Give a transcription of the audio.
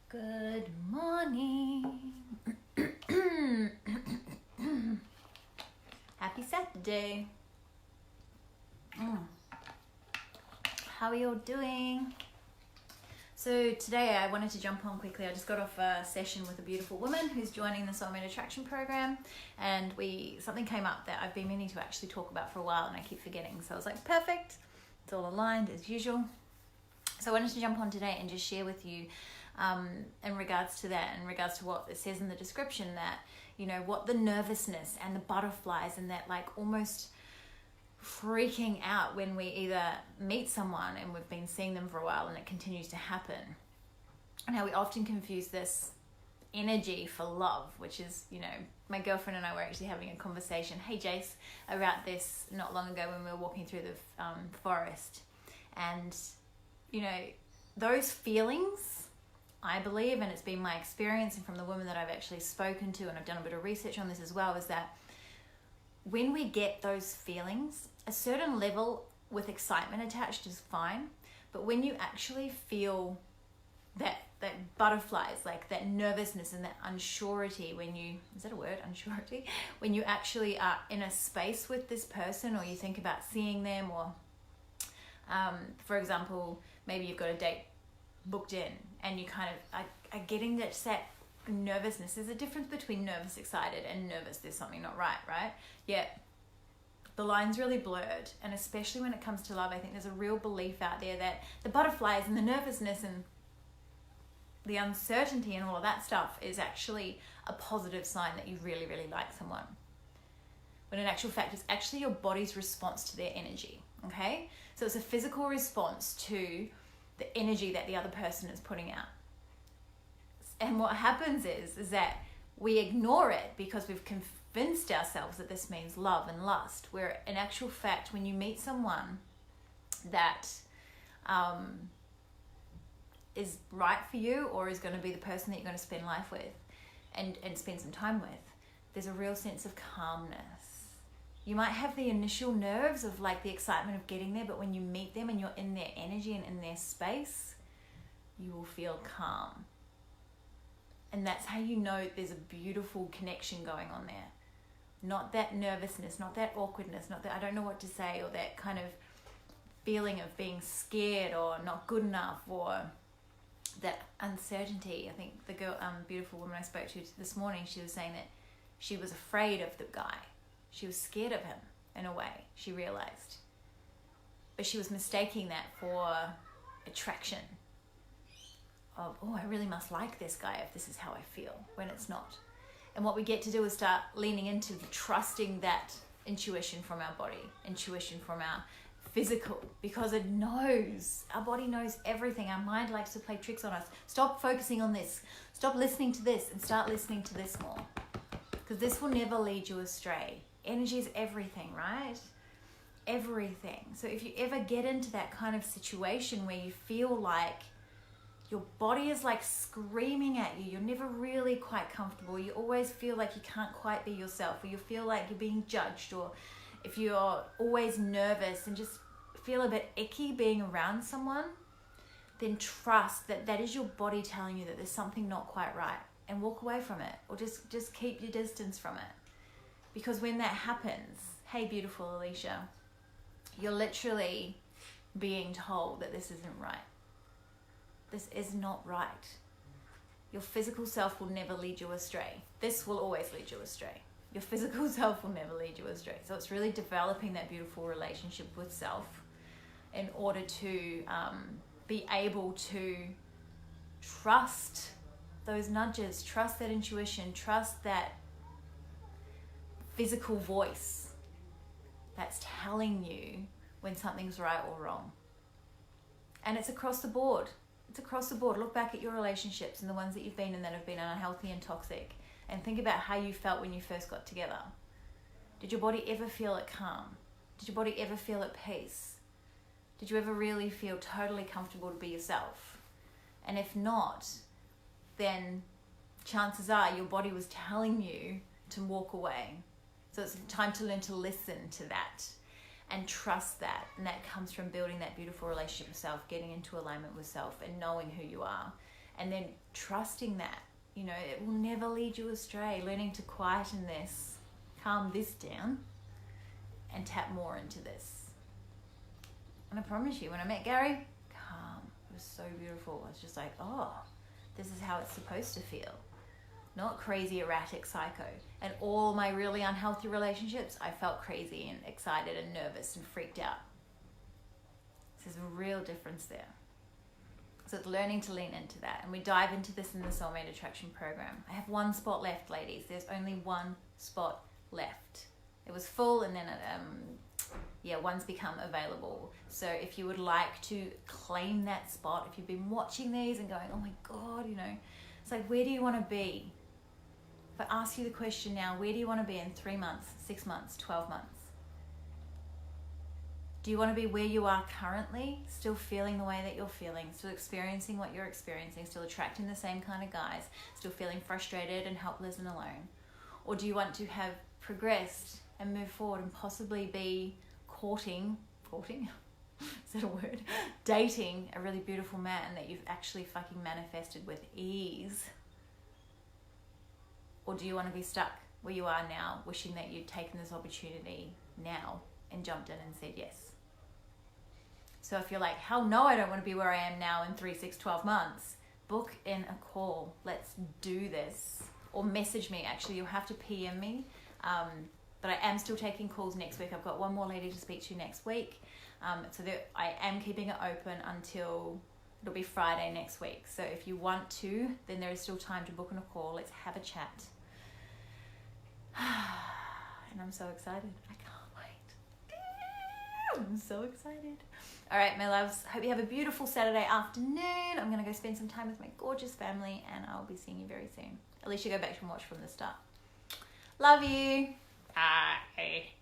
Good morning. Happy Saturday. How are you all doing? So today I wanted to jump on quickly. I just got off a session with a beautiful woman who's joining the Soulmate Attraction program, and something came up that I've been meaning to actually talk about for a while and I keep forgetting. So I was like, perfect. It's all aligned as usual. So I wanted to jump on today and just share with you in regards to that, in regards to what it says in the description, that, you know, what the nervousness and the butterflies and that like almost freaking out when we either meet someone and we've been seeing them for a while and it continues to happen, and how we often confuse this energy for love, which is, you know, my girlfriend and I were actually having a conversation, hey Jace, about this not long ago when we were walking through the forest. And, you know, those feelings, I believe, and it's been my experience and from the women that I've actually spoken to, and I've done a bit of research on this as well, is that when we get those feelings, a certain level with excitement attached is fine, but when you actually feel that butterflies, like that nervousness and that unsurety, when you, is that a word, unsurety? When you actually are in a space with this person, or you think about seeing them, or for example, maybe you've got a date booked in and you kind of are getting that nervousness. There's a difference between nervous excited and nervous there's something not right, right? Yet the line's really blurred, and especially when it comes to love, I think there's a real belief out there that the butterflies and the nervousness and the uncertainty and all of that stuff is actually a positive sign that you really, really like someone. When in actual fact, it's actually your body's response to their energy, okay? So it's a physical response to the energy that the other person is putting out. And what happens is that we ignore it because we've convinced ourselves that this means love and lust, where in actual fact, when you meet someone that is right for you, or is going to be the person that you're going to spend life with and spend some time with, there's a real sense of calmness. You might have the initial nerves of like the excitement of getting there, but when you meet them and you're in their energy and in their space, you will feel calm. And that's how you know there's a beautiful connection going on there. Not that nervousness, not that awkwardness, not that I don't know what to say, or that kind of feeling of being scared or not good enough, or that uncertainty. I think the girl, beautiful woman I spoke to this morning, she was saying that she was afraid of the guy. She was scared of him in a way, she realized. But she was mistaking that for attraction. Of, oh, I really must like this guy if this is how I feel, when it's not. And what we get to do is start leaning into trusting that intuition from our body, intuition from our physical, because it knows, our body knows everything. Our mind likes to play tricks on us. Stop focusing on this. Stop listening to this and start listening to this more. Because this will never lead you astray. Energy is everything, right? Everything. So if you ever get into that kind of situation where you feel like your body is like screaming at you, you're never really quite comfortable, you always feel like you can't quite be yourself, or you feel like you're being judged, or if you're always nervous and just feel a bit icky being around someone, then trust that that is your body telling you that there's something not quite right, and walk away from it, or just keep your distance from it. Because when that happens, hey beautiful Alicia, you're literally being told that this isn't right. This is not right. Your physical self will never lead you astray. This will always lead you astray. Your physical self will never lead you astray. So it's really developing that beautiful relationship with self in order to be able to trust those nudges, trust that intuition, trust that physical voice that's telling you when something's right or wrong. And it's across the board. It's across the board. Look back at your relationships and the ones that you've been in that have been unhealthy and toxic, and think about how you felt when you first got together. Did your body ever feel at calm? Did your body ever feel at peace? Did you ever really feel totally comfortable to be yourself? And if not, then chances are your body was telling you to walk away. So it's time to learn to listen to that and trust that. And that comes from building that beautiful relationship with self, getting into alignment with self and knowing who you are And then trusting that, you know, it will never lead you astray. Learning to quieten this, calm this down, and tap more into this. And I promise you, when I met Gary, calm. It was so beautiful. I was just like, oh, this is how it's supposed to feel. Not crazy, erratic, psycho. And all my really unhealthy relationships, I felt crazy and excited and nervous and freaked out. There's a real difference there. So it's learning to lean into that. And we dive into this in the Soulmate Attraction program. I have one spot left, ladies. There's only one spot left. It was full, and then one's become available. So if you would like to claim that spot, if you've been watching these and going, oh my God, you know, it's like, where do you want to be? If I ask you the question now, where do you want to be in 3 months, 6 months, 12 months? Do you want to be where you are currently, still feeling the way that you're feeling, still experiencing what you're experiencing, still attracting the same kind of guys, still feeling frustrated and helpless and alone? Or do you want to have progressed and move forward and possibly be courting, is that a word? Dating a really beautiful man that you've actually fucking manifested with ease? Or do you want to be stuck where you are now, wishing that you'd taken this opportunity now and jumped in and said yes? So if you're like, hell no, I don't want to be where I am now in 3, 6, 12 months, book in a call. Let's do this. Or message me. Actually, you'll have to PM me. But I am still taking calls next week. I've got one more lady to speak to next week. So that I am keeping it open until it'll be Friday next week. So if you want to, then there is still time to book in a call. Let's have a chat. And I'm so excited. I can't wait. I'm so excited. All right, my loves. Hope you have a beautiful Saturday afternoon. I'm going to go spend some time with my gorgeous family, and I'll be seeing you very soon. At least you go back and watch from the start. Love you. Bye.